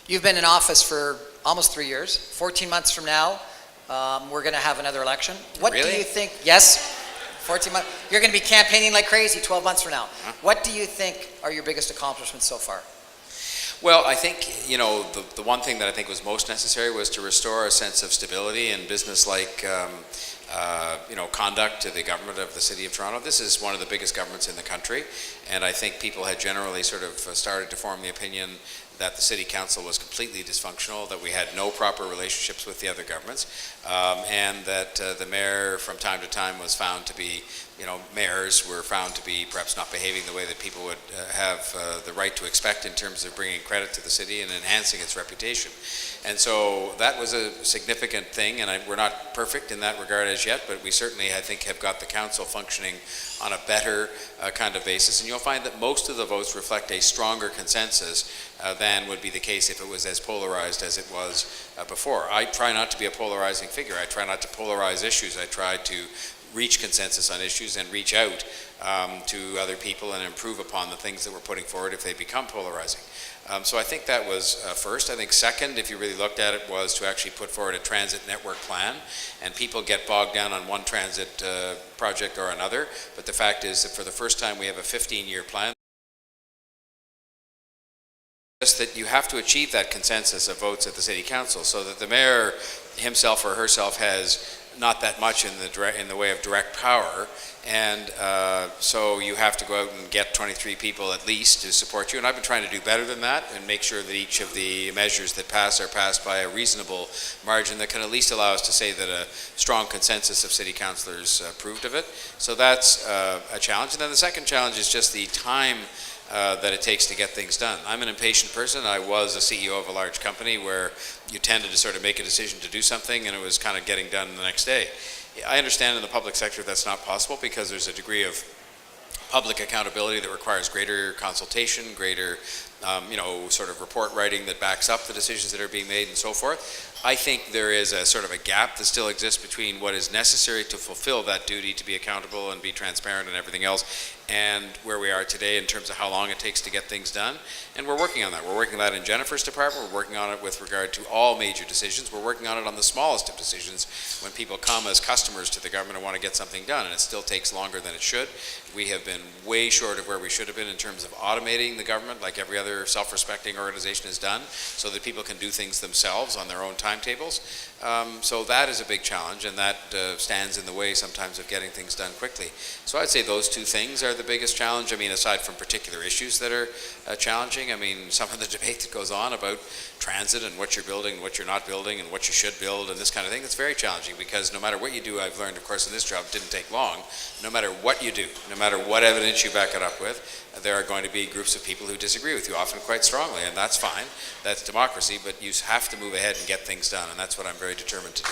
You've been in office for almost 3 years. 14 months from now, we're going to have another election. What Really? do you think? Yes, 14 months. You're going to be campaigning like crazy 12 months from now. What do you think are your biggest accomplishments so far? Well, I think, the one thing that I think was most necessary was to restore a sense of stability and business-like, conduct to the government of the City of Toronto. This is one of the biggest governments in the country, and I think people had generally sort of started to form the opinion that the City Council was completely dysfunctional, that we had no proper relationships with the other governments, and that the mayor from time to time was found to be, mayors were found to be perhaps not behaving the way that people would have the right to expect in terms of bringing credit to the city and enhancing its reputation. And so that was a significant thing, and we're not perfect in that regard as yet, but we certainly, I think, have got the council functioning on a better kind of basis. And you'll find that most of the votes reflect a stronger consensus than would be the case if it was as polarized as it was before. I try not to be a polarizing figure. I try not to polarize issues. I try to reach consensus on issues and reach out to other people and improve upon the things that we're putting forward if they become polarizing. So I think that was first. I think second, if you really looked at it, was to actually put forward a transit network plan. And people get bogged down on one transit project or another. But the fact is that for the first time we have a 15-year plan. Just that you have to achieve that consensus of votes at the City Council so that the mayor himself or herself has not that much in the way of direct power, and so you have to go out and get 23 people at least to support you, and I've been trying to do better than that and make sure that each of the measures that pass are passed by a reasonable margin that can at least allow us to say that a strong consensus of city councillors approved of it. So that's a challenge. And then the second challenge is just the time that it takes to get things done. I'm an impatient person. I was a CEO of a large company where you tended to sort of make a decision to do something and it was kind of getting done the next day. I understand in the public sector that's not possible because there's a degree of public accountability that requires greater consultation, greater sort of report writing that backs up the decisions that are being made and so forth. I think there is a sort of a gap that still exists between what is necessary to fulfill that duty to be accountable and be transparent and everything else and where we are today in terms of how long it takes to get things done. And we're working on that. We're working on that in Jennifer's department. We're working on it with regard to all major decisions. We're working on it on the smallest of decisions when people come as customers to the government and want to get something done, and it still takes longer than it should. We have been way short of where we should have been in terms of automating the government like every other self-respecting organization has done so that people can do things themselves on their own timetables. So that is a big challenge, and that stands in the way sometimes of getting things done quickly. So I'd say those two things are the biggest challenge. I mean, aside from particular issues that are challenging, I mean, some of the debate that goes on about transit and what you're building and what you're not building and what you should build and this kind of thing, it's very challenging because no matter what you do, I've learned, of course, in this job, it didn't take long, no matter what you do, no matter what evidence you back it up with, there are going to be groups of people who disagree with you, often quite strongly, and that's fine. That's democracy, but you have to move ahead and get things done, and that's what I'm very determined to do.